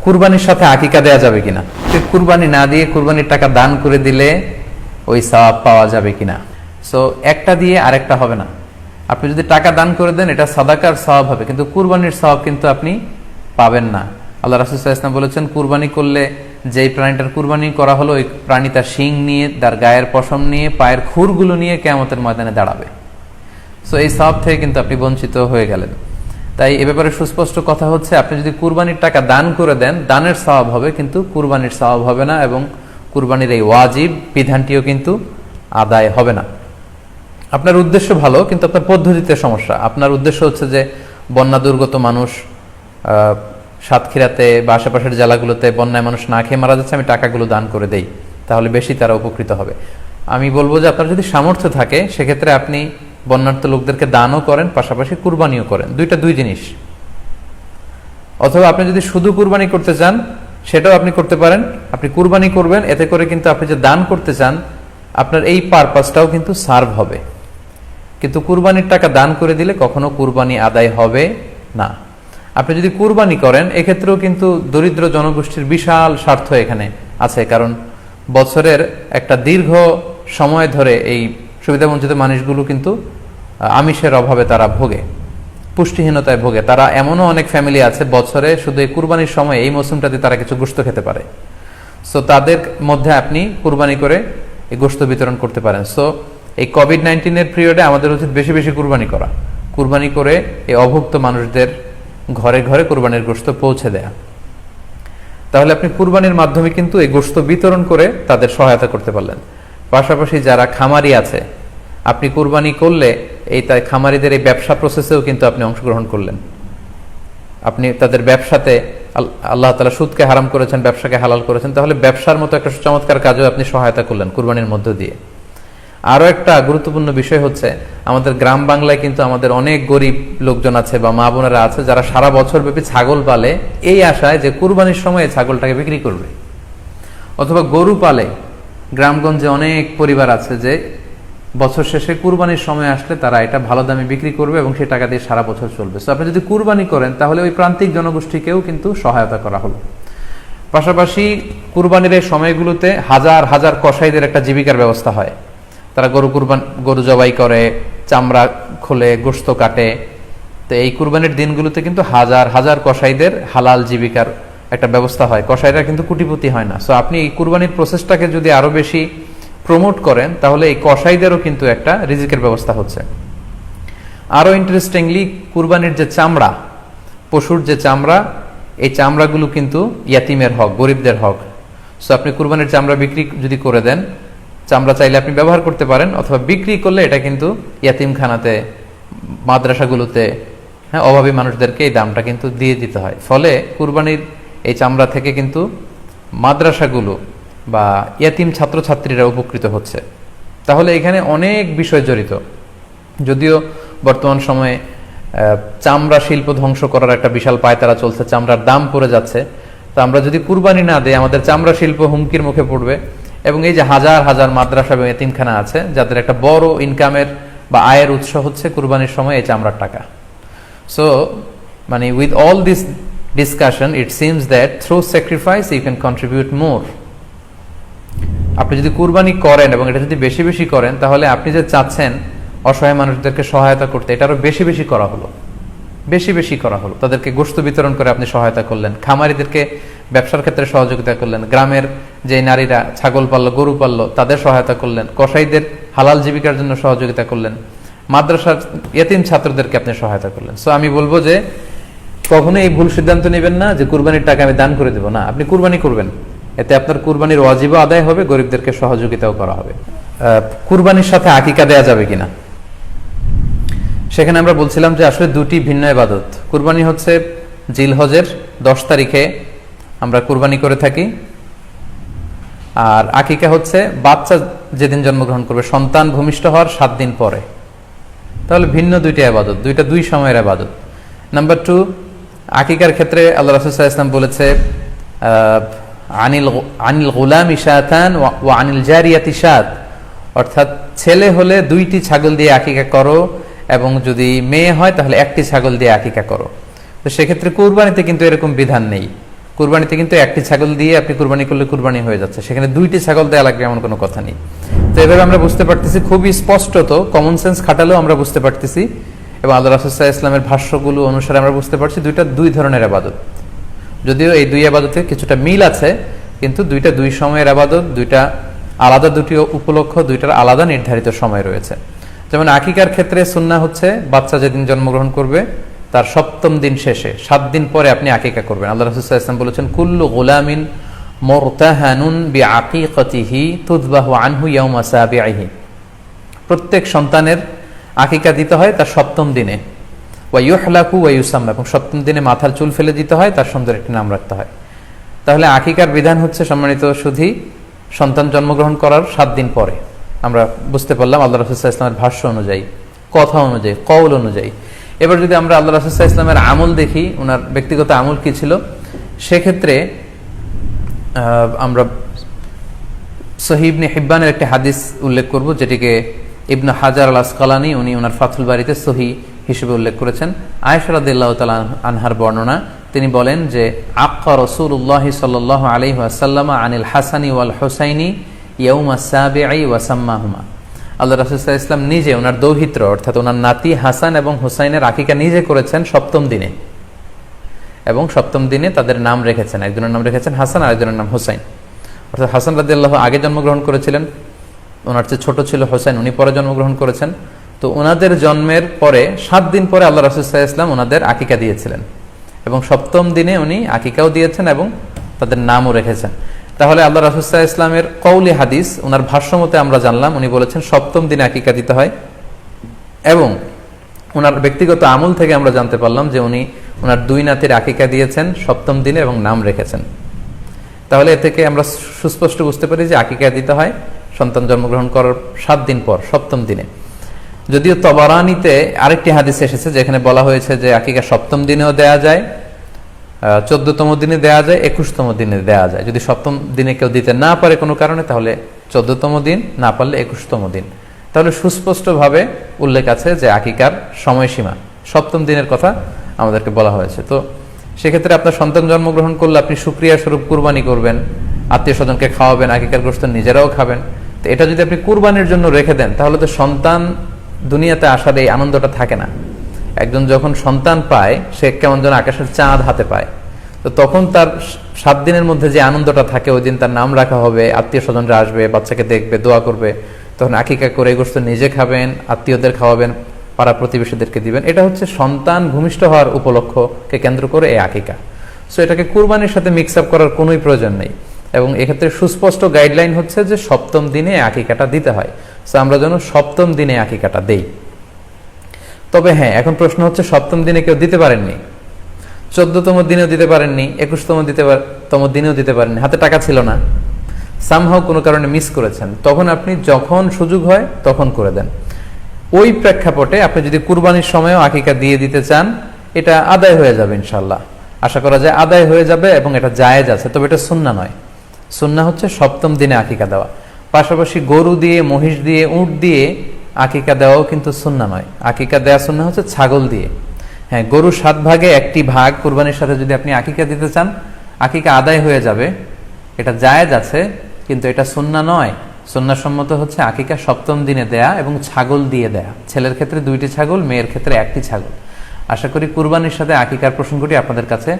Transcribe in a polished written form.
কুরবানির সাথে আকিকা দেয়া যাবে কিনা, কুরবানি না দিয়ে কুরবানির টাকা দান করে দিলে ওই সওয়াব পাওয়া যাবে কিনা। সো একটা দিয়ে আরেকটা হবে না। আপনি যদি টাকা দান করে দেন এটা সাদাকার সওয়াব হবে, কিন্তু কুরবানির সওয়াব কিন্তু আপনি পাবেন না। আল্লাহ রাসূল সাল্লাল্লাহু আলাইহি ওয়াসাল্লাম বলেছেন, কুরবানি করলে যেই প্রাণীটার কুরবানি করা হলো ওই প্রাণী তার শিং নিয়ে, তার গায়ের পশম নিয়ে, পায়ের খুরগুলো নিয়ে কিয়ামতের ময়দানে দাঁড়াবে। সো এই সওয়াব থেকে কিন্তু আপনি বঞ্চিত হয়ে গেলেন। তাই এ ব্যাপারে সুস্পষ্ট কথা হচ্ছে, আপনি যদি কুরবানির টাকা দান করে দেন দানের সওয়াব হবে, কিন্তু কুরবানির সওয়াব হবে না, এবং কুরবানির এই ওয়াজিব বিধানটিও কিন্তু আদায় হবে না। আপনার উদ্দেশ্য ভালো, কিন্তু আপনার পদ্ধতিতে সমস্যা। আপনার উদ্দেশ্য হচ্ছে যে বন্যা দুর্গত মানুষ, সাতক্ষীরাতে বা আশেপাশের জেলাগুলোতে বন্যায় মানুষ না খেয়ে মারা যাচ্ছে, আমি টাকাগুলো দান করে দেই, তাহলে বেশি তারা উপকৃত হবে। আমি বলবো যে আপনার যদি সামর্থ্য থাকে সেক্ষেত্রে আপনি বন্যার্ত লোকদেরকে দানও করেন, পাশাপাশি কুরবানিও করেন, দুই জিনিস। অথবা আপনি যদি শুধু কুরবানি করতে চান সেটাও আপনি করতে পারেন। আপনি কুরবানি করবেন, এতে করে কিন্তু আপনি যে দান করতে চান আপনার এই পারপাসটাও কিন্তু সার্ভ হবে। কিন্তু কুরবানির টাকা দান করে দিলে কখনো কুরবানি আদায় হবে না। আপনি যদি কুরবানি করেন এক্ষেত্রেও কিন্তু দরিদ্র জনগোষ্ঠীর বিশাল স্বার্থ এখানে আছে, কারণ বছরের একটা দীর্ঘ সময় ধরে এই সুবিধাবঞ্চিত মানুষগুলো কিন্তু আমিষের অভাবে তারা ভোগে, পুষ্টিহীনতায় ভোগে। তারা এমনও অনেক ফ্যামিলি আছে বছরে শুধু এই কুরবানির সময় এই মৌসুমটাতে তারা কিছু গোশত খেতে পারে। সো তাদের মধ্যে আপনি কুরবানি করে এই গোশত বিতরণ করতে পারেন। সো এই কোভিড-19 পিরিয়ডে আমাদের উচিত বেশি বেশি কুরবানি করা, কুরবানি করে এই অভুক্ত মানুষদের ঘরে ঘরে কুরবানির গোশত পৌঁছে দেয়া। তাহলে আপনি কুরবানির মাধ্যমে কিন্তু এই গোশত বিতরণ করে তাদের সহায়তা করতে পারলেন। পাশাপাশি যারা খামারি আছে, আপনি কুরবানি করলে এই খামারিদের এই ব্যবসা প্রসেসেও কিন্তু আপনি অংশগ্রহণ করলেন। আপনি তাদের ব্যবসাতে, আল্লাহ তাআলা সুদকে হারাম করেছেন, ব্যবসাকে হালাল করেছেন, তাহলে ব্যবসার মতো একটা চমৎকার কাজেও আপনি সহায়তা করলেন কুরবানির মধ্য দিয়ে। আরো একটা গুরুত্বপূর্ণ বিষয় হচ্ছে, আমাদের গ্রাম বাংলায় কিন্তু আমাদের অনেক গরিব লোকজন আছে বা মা বোনেরা আছে যারা সারা বছর ব্যাপী ছাগল পালে এই আশায় যে কুরবানির সময় ছাগলটাকে বিক্রি করবে, অথবা গরু পালে। গ্রামগঞ্জে অনেক পরিবার আছে যে বছর শেষে কুরবানির সময় আসলে তারা এটা ভালো দামে বিক্রি করবে এবং সেই টাকা দিয়ে সারা বছর চলবে। সো আপনি যদি কুরবানি করেন তাহলে ওই প্রান্তিক জনগোষ্ঠীকেও কিন্তু সহায়তা করা হলো। পাশাপাশি কুরবানির এই সময়গুলোতে হাজার হাজার কসাইদের একটা জীবিকার ব্যবস্থা হয়। তারা গরু জবাই করে, চামড়া খোলে, গোশত কাটে। তো এই কুরবানির দিনগুলোতে কিন্তু হাজার হাজার কসাইদের হালাল জীবিকার একটা ব্যবস্থা হয়। কসাইরা কিন্তু কোটিপতি হয় না। সো আপনি এই কুরবানির প্রসেসটাকে যদি আরো বেশি প্রমোট করেন তাহলে এই কসাইদেরও কিন্তু একটা রিজিকের ব্যবস্থা হচ্ছে। আরো ইন্টারেস্টিংলি, কুরবানির যে চামড়া, পশুর যে চামড়া, এই চামড়াগুলো কিন্তু ইয়াতিমের হক, গরিবদের হক। সো আপনি কুরবানির চামড়া বিক্রি যদি করে দেন, চামড়া চাইলে আপনি ব্যবহার করতে পারেন, অথবা বিক্রি করলে এটা কিন্তু ইয়াতিমখানাতে, মাদ্রাসাগুলোতে, অভাবী মানুষদেরকে এই দামটা কিন্তু দিয়ে দিতে হয়। ফলে কুরবানির এই চামড়া থেকে কিন্তু মাদ্রাসাগুলো বা ইয়াতিম ছাত্রছাত্রীরা উপকৃত হচ্ছে। তাহলে এখানে অনেক বিষয় জড়িত। যদিও বর্তমান সময়ে চামড়া শিল্প ধ্বংস করার একটা বিশাল পায়তারা চলছে, চামড়ার দাম পড়ে যাচ্ছে। তো আমরা যদি কুরবানি না দেই আমাদের চামড়া শিল্প হুমকির মুখে পড়বে। এবং এই যে হাজার হাজার মাদ্রাসা এবং এতিমখানা আছে যাদের একটা বড় ইনকামের বা আয়ের উৎস হচ্ছে কুরবানির সময় এই চামড়ার টাকা। সো মানে with all this discussion it seems that through sacrifice you can contribute more. আপনি যদি কুরবানি করেন এবং এটা যদি বেশি বেশি করেন তাহলে আপনি যে চাচ্ছেন অসহায় মানুষদেরকে সহায়তা করতে, এটা আরো বেশি বেশি করা হলো, বেশি বেশি করা হলো। তাদেরকে গোশত বিতরণ করে আপনি সহায়তা করলেন, খামারিদেরকে ব্যবসার ক্ষেত্রে সহযোগিতা করলেন, গ্রামের যে নারীরা ছাগল পাললো, গরু পাললো তাদের সহায়তা করলেন, কসাইদের হালাল জীবিকার জন্য সহযোগিতা করলেন, মাদ্রাসার ইয়েতিম ছাত্রদেরকে আপনি সহায়তা করলেন। সো আমি বলবো যে কখনো এই ভুল সিদ্ধান্ত নেবেন না যে কুরবানির টাকা আমি দান করে দেব না। আপনি কুরবানি করবেন, এতে আপনার কুরবানির ওয়াজিবও আদায় হবে, গরিবদেরকে সহযোগিতাও করা হবে। কুরবানির সাথে আকিকা দেয়া যাবে কিনা, সেখানে আমরা বলছিলাম যে আসলে দুটি ভিন্ন ইবাদত। কুরবানি হচ্ছে জিলহজের 10 তারিখে আমরা কুরবানি করে থাকি, আর আকিকা হচ্ছে বাচ্চা যেদিন জন্মগ্রহণ করবে, সন্তান ভূমিষ্ঠ হওয়ার 7 দিন পরে। তাহলে ভিন্ন দুইটা ইবাদত, দুই সময়ের ইবাদত। নাম্বার 2, আকিকার ক্ষেত্রে আল্লাহ রাসূল সাল্লাল্লাহু আলাইহি ওয়াসাল্লাম বলেছে আনিল গুলামি শাতান ওয়া আনিল জারিয়াতি শাত, অর্থাৎ ছেলে হলে 2টি ছাগল দিয়ে আকিকা করো, এবং যদি মেয়ে হয় তাহলে 1টি ছাগল দিয়ে আকিকা করো। তো সেক্ষেত্রে কুরবানিতে কিন্তু এরকম বিধান নেই। কুরবানিতে কিন্তু একটি ছাগল দিয়ে আপনি কুরবানি করলে কুরবানি হয়ে যাচ্ছে, সেখানে 2টি ছাগল দেওয়া লাগবে এমন কোনো কথা নেই। তো এভাবে আমরা বুঝতে পারতেছি, খুবই স্পষ্টত কমন সেন্স খাটালেও আমরা বুঝতে পারতেছি, এবং আল্লাহ রাসূল সাল্লাল্লাহু আলাইহি ওয়াসাল্লামের ভাষ্যগুলো অনুসারে আমরা বুঝতে পারছি দুইটা দুই ধরনের ইবাদত। যদিও এই দুই ইবাদতে কিছুটা মিল আছে, কিন্তু দুইটা দুই সময়ের ইবাদত, দুইটা আলাদা দুটি উপলক্ষ, দুইটার আলাদা নির্ধারিত সময় রয়েছে। যেমন আকিকার ক্ষেত্রে সুন্নাহ হচ্ছে বাচ্চা যেদিন জন্মগ্রহণ করবে তার 7ম দিন শেষে 7 দিন পরে আপনি আকিকা করবেন। আল্লাহ রাসূল সাল্লাল্লাহু আলাইহি ওয়াসাল্লাম বলেছেন, কুল্লু গুলামিন মুরতাহানুন বিআকিকাতিহি তুযবাহু আনহু ইয়াওমা সাবিহি। প্রত্যেক সন্তানের আকিকা দিতে হয় তার 7ম দিনে, ওয়া ইউহলাকু ওয়া ইউসাম্মা, এবং 7ম দিনে মাথার চুল ফেলে দিতে হয়, তার সুন্দর একটি নাম রাখতে হয়। তাহলে আকিকার বিধান হচ্ছে সম্মানিত সুধী সন্তান জন্মগ্রহণ করার 7 দিন পরে। আমরা বুঝতে পারলাম আল্লাহ রাসূল সাল্লাল্লাহু আলাইহি ওয়াসাল্লামের ভাষ্য অনুযায়ী, কথা অনুযায়ী, কওল অনুযায়ী। এবার যদি আমরা আল্লাহ রাসূল সাল্লাল্লাহু আলাইহি ওয়াসাল্লামের আমল দেখি, ওনার ব্যক্তিগত আমল কি ছিল, সেক্ষেত্রে আমরা সহিহ ইবনে হিব্বানের একটি হাদিস উল্লেখ করব, যেটিকে ইবনে হাজার আল আসকালানী উনি ওনার ফাথুল বারিতে সহিহ হিসেবে উল্লেখ করেছেন। আয়েশা রাদিয়াল্লাহু তাআলা আনহার বর্ণনা, তিনি বলেন যে আক্কা রাসূলুল্লাহ সাল্লাল্লাহু আলাইহি ওয়াসাল্লাম আনিল হাসানি ওয়াল হুসাইনি ইয়াউমা সাবিঈ ওয়া সাম্মাহুমা। আল্লাহ রাসূল সাল্লাল্লাহু আলাইহি ওয়াসাল্লাম নিজে ওনার দৌহিত্র অর্থাৎ ওনার নাতি হাসান এবং হুসাইনের আকিকা নিজে করেছেন 7ম দিনে, এবং 7ম দিনে তাদের নাম রেখেছেন। একজনের নাম রেখেছেন হাসান আর একজনের নাম হুসাইন। অর্থাৎ হাসান রাদিয়াল্লাহু আগে জন্মগ্রহণ করেছিলেন, ওনার চেয়ে ছোট ছিল হুসাইন, উনি পরে জন্মগ্রহণ করেছেন। তো ওনাদের জন্মের পরে 7 দিন পরে আল্লাহ রাসূল সাল্লাল্লাহু আলাইহি ওয়াসাল্লাম ওনাদের আকিকা দিয়েছিলেন, এবং 7ম দিনে উনি আকিকাও দিয়েছেন এবং তাদের নামও রেখেছেন। তাহলে আল্লাহ রাসূল সাল্লাল্লাহু আলাইহি ওয়াসাল্লামের কওলি হাদিস, ওনার ভাষ্য মতে আমরা জানলাম উনি বলেছেন 7ম দিনে আকিকা দিতে হয়, এবং ওনার ব্যক্তিগত আমল থেকে আমরা জানতে পারলাম যে উনি ওনার 2 নাতির আকিকা দিয়েছেন 7ম দিনে এবং নাম রেখেছেন। তাহলে এ থেকে আমরা সুস্পষ্ট বুঝতে পারি যে আকিকা দিতে হয় সন্তান জন্মগ্রহণ করার 7 দিন পর, 7ম দিনে। যদিও তবারানিতে আরেকটি হাদিস এসেছে যেখানে বলা হয়েছে যে আকিকা 7ম দিনেও দেয়া যায়, 14তম দিনে দেয়া যায়, 21তম দিনে দেয়া যায়। যদি 7ম দিনে কেউ দিতে না পারে কোনো কারণে, তাহলে 14তম দিন, না পারলে 21তম দিন। তাহলে সুস্পষ্টভাবে উল্লেখ আছে যে আকিকার সময়সীমা 7ম দিনের কথা আমাদেরকে বলা হয়েছে। তো সেক্ষেত্রে আপনার সন্তান জন্মগ্রহণ করলে আপনি শুকরিয়া স্বরূপ কুরবানি করবেন, আত্মীয় স্বজনকে খাওয়াবেন, আকিকার গোশত নিজেরাও খাবেন। তো এটা যদি আপনি কুরবানির জন্য রেখে দেন, তাহলে তো সন্তান দুনিয়াতে আসার এই আনন্দটা থাকে না। একজন যখন সন্তান পায়, সে কেমন যেন আকাশের চাঁদ হাতে পায়। তো তখন তার 7 দিনের মধ্যে যে আনন্দটা থাকে, ওই দিন তার নাম রাখা হবে, আত্মীয় স্বজনরা আসবে, বাচ্চাকে দেখবে, দোয়া করবে, তখন আকিকা করে গোশত নিজে খাবেন, আত্মীয়দের খাওয়াবেন, পাড়া প্রতিবেশীদেরকে দিবেন। এটা হচ্ছে সন্তান ভূমিষ্ঠ হওয়ার উপলক্ষকে কেন্দ্র করে এই আকিকা। সো এটাকে কুরবানির সাথে মিক্স আপ করার কোনোই প্রয়োজন নেই, এবং এক্ষেত্রে সুস্পষ্ট গাইডলাইন হচ্ছে যে 7ম দিনে আকিকাটা দিতে হয়। সো আমরা যেন 7ম দিনে আকিকাটা দেই। তবে হ্যাঁ, এখন প্রশ্ন হচ্ছে 7ম দিনে কেউ দিতে পারেননি, 14তম দিনেও দিতে পারেননি, 21তম দিনেও দিতে পারেননি, হাতে টাকা ছিল না, সামহাও কোনো কারণে মিস করেছেন, তখন আপনি যখন সুযোগ হয় তখন করে দেন। ওই প্রেক্ষাপটে আপনি যদি কুরবানির সময়ও আকিকা দিয়ে দিতে চান, এটা আদায় হয়ে যাবে ইনশাল্লাহ। আশা করা যায় আদায় হয়ে যাবে, এবং এটা জায়েজ আছে। তবে এটা সুন্নাহ নয়। সুন্নাহ হচ্ছে 7ম দিনে আকিকা দেওয়া। পাশাপাশি গরু দিয়ে, মহিষ দিয়ে, উট দিয়ে আকিকা দেওয়াও কিন্তু সুন্নাহ নয়। আকিকা দেওয়া সুন্নাহ হচ্ছে ছাগল দিয়ে। হ্যাঁ, গরু 7 ভাগে 1টি ভাগ কুরবানির সাথে যদি আপনি আকিকা দিতে চান, আকিকা আদায় হয়ে যাবে, এটা জায়েজ আছে, কিন্তু এটা সুন্নাহ নয়। সুন্নাহসম্মত হচ্ছে আকিকা 7ম দিনে দেয়া এবং ছাগল দিয়ে দেয়া। ছেলের ক্ষেত্রে 2টি ছাগল, মেয়ের ক্ষেত্রে 1টি ছাগল। আশা করি কুরবানির সাথে আকিকার প্রসঙ্গটি আপনাদের কাছে